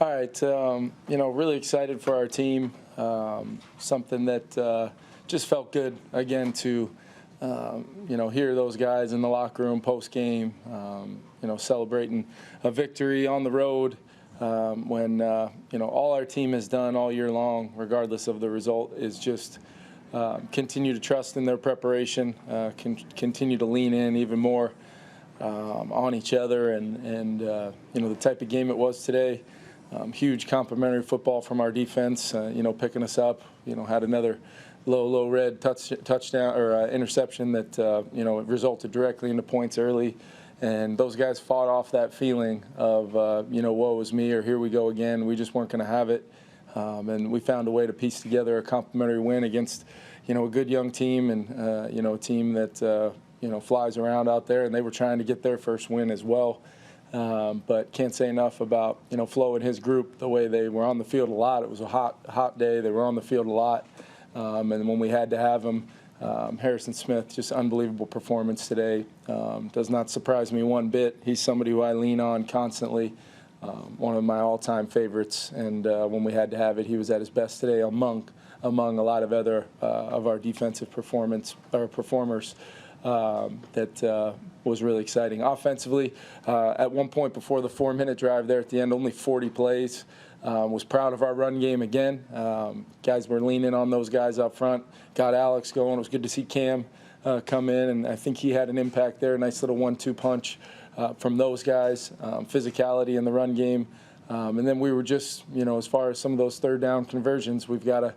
All right, really excited for our team. Something that just felt good again to, hear those guys in the locker room post game, celebrating a victory on the road when all our team has done all year long, regardless of the result, is just continue to trust in their preparation, continue to lean in even more on each other, and the type of game it was today. Huge complimentary football from our defense, picking us up. Had another low red touchdown or interception that resulted directly into points early, and those guys fought off that feeling of woe is me or here we go again. We just weren't going to have it, and we found a way to piece together a complimentary win against a good young team and a team that flies around out there, and they were trying to get their first win as well. But can't say enough about Flo and his group, the way they were on the field a lot. It was a hot day. They were on the field a lot, and when we had to have them, Harrison Smith, just unbelievable performance today. Does not surprise me one bit. He's somebody who I lean on constantly. One of my all-time favorites, and when we had to have it, he was at his best today among a lot of other of our defensive performers. That was really exciting. Offensively, at one point before the 4-minute drive there at the end, only 40 plays. Was proud of our run game again. Guys were leaning on those guys up front. Got Alex going. It was good to see Cam come in, and I think he had an impact there. Nice little 1-2 punch from those guys. Physicality in the run game. And then we were just, as far as some of those third down conversions, we've got to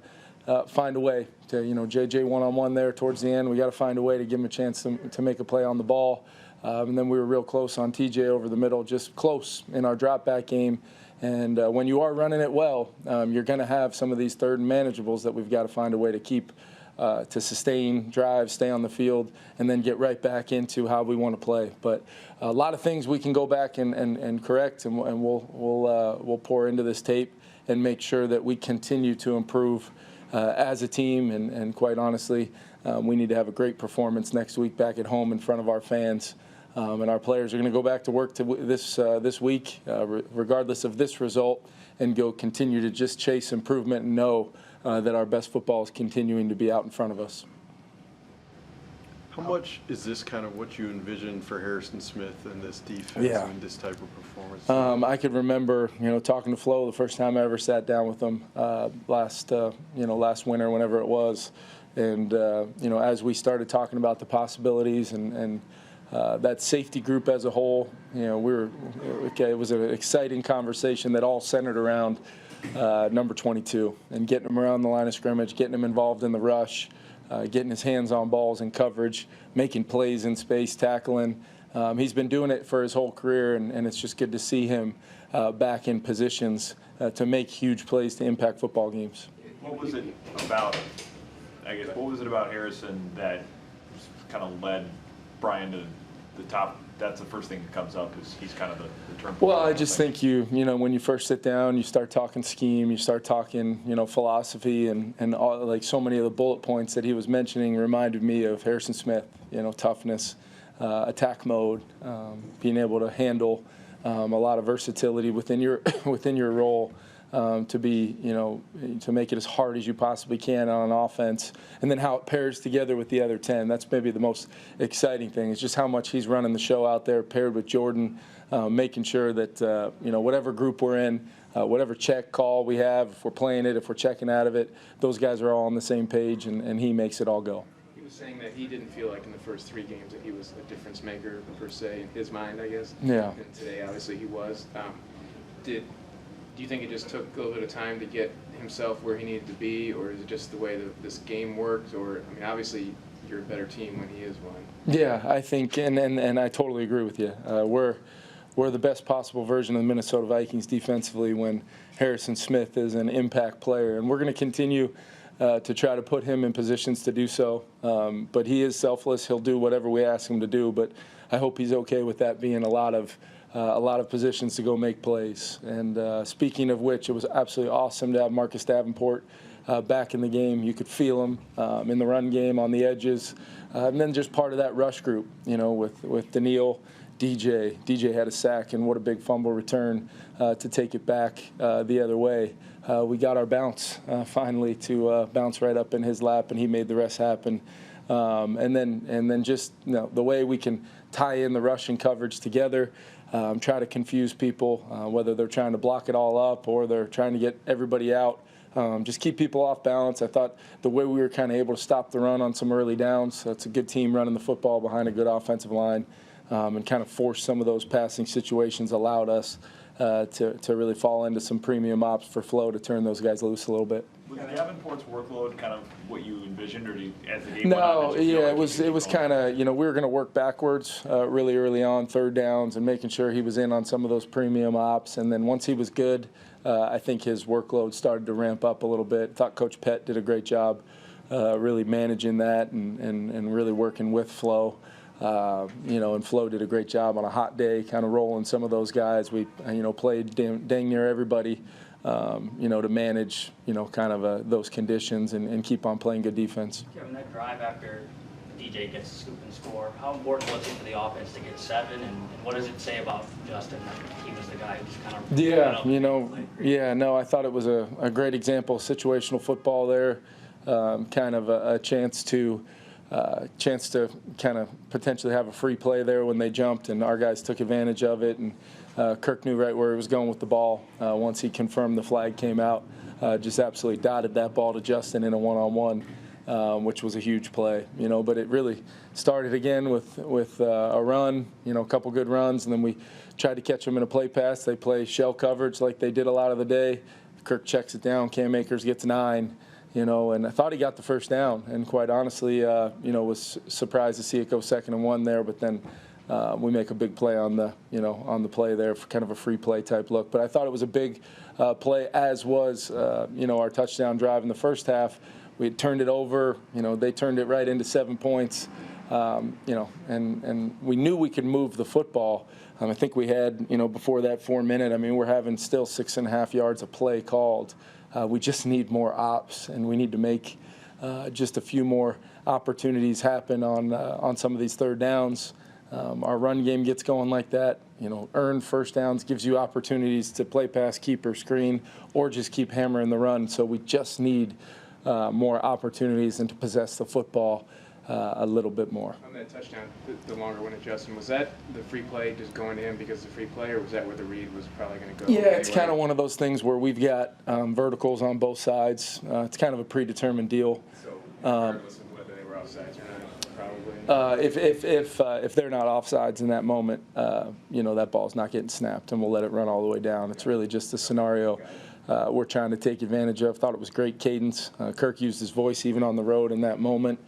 find a way to, JJ one-on-one there towards the end. We got to find a way to give him a chance to make a play on the ball. And then we were real close on TJ over the middle, just close in our drop-back game. And when you are running it well, you're going to have some of these third and manageables that we've got to find a way to keep, to sustain, drive, stay on the field, and then get right back into how we want to play. But a lot of things we can go back and correct, and we'll pour into this tape and make sure that we continue to improve as a team, and quite honestly, we need to have a great performance next week back at home in front of our fans. And our players are going to go back to work this week, regardless of this result, and go continue to just chase improvement and know that our best football is continuing to be out in front of us. How much is this kind of what you envisioned for Harrison Smith and this defense and this type of performance? I could remember, talking to Flo the first time I ever sat down with him last winter, whenever it was, and as we started talking about the possibilities and that safety group as a whole, it was an exciting conversation that all centered around number 22 and getting him around the line of scrimmage, getting him involved in the rush. Getting his hands on balls in coverage, making plays in space, tackling. He's been doing it for his whole career, and it's just good to see him back in positions to make huge plays to impact football games. What was it about Harrison that kind of led Brian to the top? That's the first thing that comes up, is he's kind of the term. Well, I just think when you first sit down, you start talking scheme, you start talking, philosophy, and all, like so many of the bullet points that he was mentioning reminded me of Harrison Smith. Toughness, attack mode, being able to handle a lot of versatility within your role. To be, to make it as hard as you possibly can on offense, and then how it pairs together with the other 10. That's maybe the most exciting thing, is just how much he's running the show out there, paired with Jordan, making sure that, whatever group we're in, whatever check call we have, if we're playing it, if we're checking out of it, those guys are all on the same page, and he makes it all go. He was saying that he didn't feel like in the first 3 games that he was a difference maker, per se, in his mind, I guess. Yeah. And today, obviously, he was. Do you think it just took a little bit of time to get himself where he needed to be, or is it just the way that this game worked? Or, I mean, obviously you're a better team when he is one. Yeah, I think, and I totally agree with you. We're the best possible version of the Minnesota Vikings defensively when Harrison Smith is an impact player, and we're going to continue to try to put him in positions to do so. But he is selfless. He'll do whatever we ask him to do, but I hope he's okay with that being a lot of positions to go make plays. And speaking of which, it was absolutely awesome to have Marcus Davenport back in the game. You could feel him in the run game on the edges, and then just part of that rush group, with Daniil DJ had a sack, and what a big fumble return to take it back the other way. We got our bounce finally to bounce right up in his lap, and he made the rest happen. And then just the way we can tie in the rush and coverage together, try to confuse people, whether they're trying to block it all up or they're trying to get everybody out. Just keep people off balance. I thought the way we were kind of able to stop the run on some early downs, so it's a good team running the football behind a good offensive line, and kind of force some of those passing situations, allowed us to really fall into some premium ops for Flo to turn those guys loose a little bit. Was Davenport's workload kind of what you envisioned, or as the game went on? No, yeah, it was kind of, we were going to work backwards really early on, third downs, and making sure he was in on some of those premium ops. And then once he was good, I think his workload started to ramp up a little bit. I thought Coach Pett did a great job really managing that and really working with Flo. And Flo did a great job on a hot day, kind of rolling some of those guys. We, played dang near everybody, to manage, kind of those conditions and keep on playing good defense. Kevin, that drive after DJ gets the scoop and score, how important was it for the offense to get 7, and what does it say about Justin that he was the guy who's kind of I thought it was a great example of situational football there, kind of a chance to kind of potentially have a free play there when they jumped, and our guys took advantage of it, and Kirk knew right where he was going with the ball. Once he confirmed the flag came out, just absolutely dotted that ball to Justin in a one-on-one, which was a huge play, but it really started again with a run, a couple good runs, and then we tried to catch them in a play pass. They play shell coverage like they did a lot of the day. Kirk checks it down. Cam Akers gets 9. And I thought he got the first down, and quite honestly, was surprised to see it go 2nd and 1 there. But then we make a big play on the play there for kind of a free play type look. But I thought it was a big play, as was our touchdown drive in the first half. We had turned it over. They turned it right into 7 points. And we knew we could move the football. I think we had, before that 4 minute. We're having still 6.5 yards of play called. We just need more ops, and we need to make just a few more opportunities happen on some of these third downs. Our run game gets going like that. Earned first downs gives you opportunities to play pass, keep or screen, or just keep hammering the run. So we just need more opportunities and to possess the football a little bit more. On that touchdown, the longer one at Justin, was that the free play just going to him because of the free play, or was that where the read was probably going to go? Yeah, it's kind of one of those things where we've got verticals on both sides. It's kind of a predetermined deal. So regardless of whether they were offsides or not, probably. If they're not offsides in that moment, that ball's not getting snapped, and we'll let it run all the way down. It's really just a scenario we're trying to take advantage of. Thought it was great cadence. Kirk used his voice even on the road in that moment.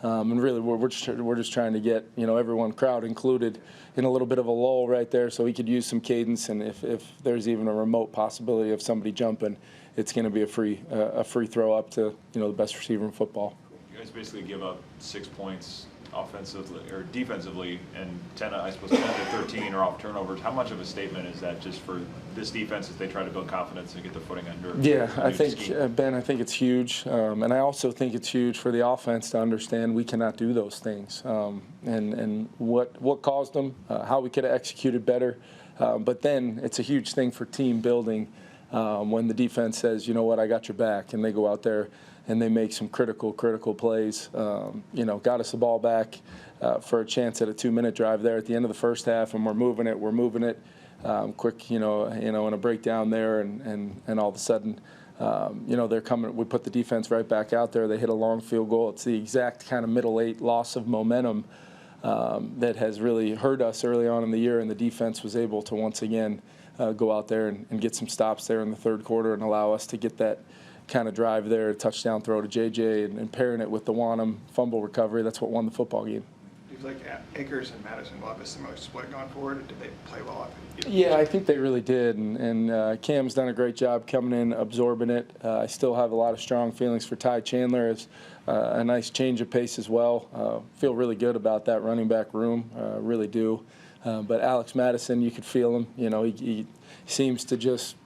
And really, we're just trying to get everyone, crowd included, in a little bit of a lull right there, so he could use some cadence. And if there's even a remote possibility of somebody jumping, it's going to be a free throw up to the best receiver in football. You guys basically give up 6 points offensively or defensively, and 10 to 13 are off turnovers. How much of a statement is that just for this defense as they try to build confidence and get the footing under? Yeah, I think, Ben, I think it's huge. And I also think it's huge for the offense to understand we cannot do those things. And what caused them, how we could have executed better. But then it's a huge thing for team building when the defense says, I got your back, and they go out there and they make some critical plays. Got us the ball back for a chance at a 2-minute drive there at the end of the first half, and we're moving it quick, in a breakdown there, and all of a sudden, they're coming. We put the defense right back out there. They hit a long field goal. It's the exact kind of middle 8 loss of momentum that has really hurt us early on in the year, and the defense was able to once again go out there and get some stops there in the third quarter and allow us to get that kind of drive there, touchdown throw to JJ, and pairing it with the Wanham fumble recovery. That's what won the football game. Do you like Akers and Madison will have a similar split going forward, or did they play well? Yeah, I think they really did, and Cam's done a great job coming in, absorbing it. I still have a lot of strong feelings for Ty Chandler as a nice change of pace as well. Feel really good about that running back room, really do. But Alex Madison, you could feel him. He seems to just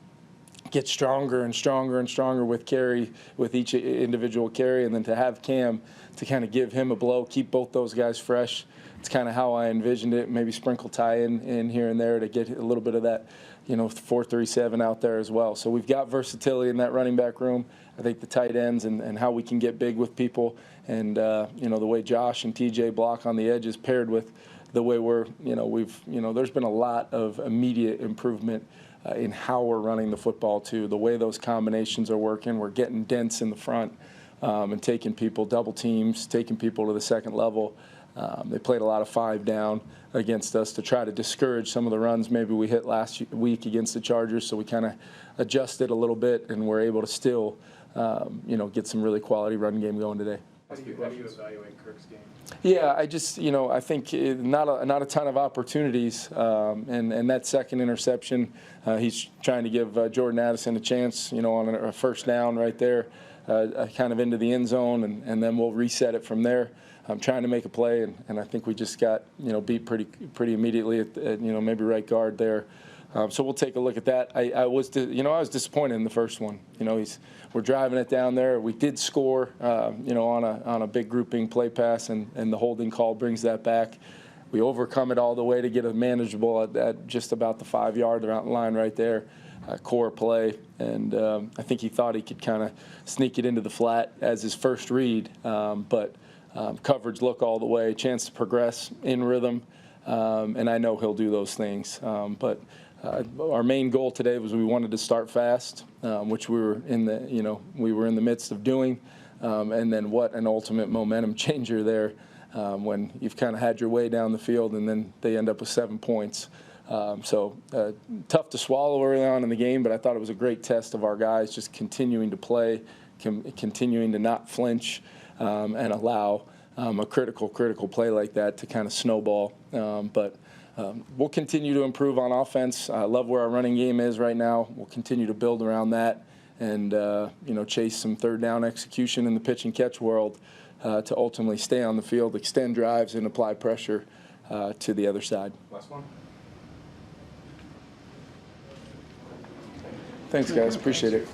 get stronger and stronger and stronger with each individual carry, and then to have Cam to kind of give him a blow, keep both those guys fresh, it's kind of how I envisioned it. Maybe sprinkle tie in here and there to get a little bit of that, 4-3-7 out there as well. So we've got versatility in that running back room. I think the tight ends and how we can get big with people, and the way Josh and TJ block on the edges paired with the way there's been a lot of immediate improvement in how we're running the football too. The way those combinations are working, we're getting dense in the front and taking people, double teams, taking people to the second level. They played a lot of 5 down against us to try to discourage some of the runs maybe we hit last week against the Chargers, so we kind of adjusted a little bit and we're able to still get some really quality run game going today. How do you evaluate Kirk's game? Yeah, I think not a ton of opportunities, and that second interception, he's trying to give Jordan Addison a chance, on a first down right there, kind of into the end zone, and then we'll reset it from there. I'm trying to make a play, and I think we just got beat pretty immediately at maybe right guard there. So we'll take a look at that. I was disappointed in the first one. We're driving it down there. We did score, on a big grouping play pass, and the holding call brings that back. We overcome it all the way to get a manageable at just about the 5-yard line right there, core play. And I think he thought he could kind of sneak it into the flat as his first read, but coverage look all the way, chance to progress in rhythm, and I know he'll do those things. But our main goal today was we wanted to start fast, which we were in the midst of doing, and then what an ultimate momentum changer there when you've kind of had your way down the field and then they end up with 7 points. So tough to swallow early on in the game, but I thought it was a great test of our guys just continuing to play, continuing to not flinch, and allow a critical play like that to kind of snowball. But we'll continue to improve on offense. I love where our running game is right now. We'll continue to build around that and, chase some third down execution in the pitch and catch world to ultimately stay on the field, extend drives, and apply pressure to the other side. Last one. Thanks, guys. Appreciate it.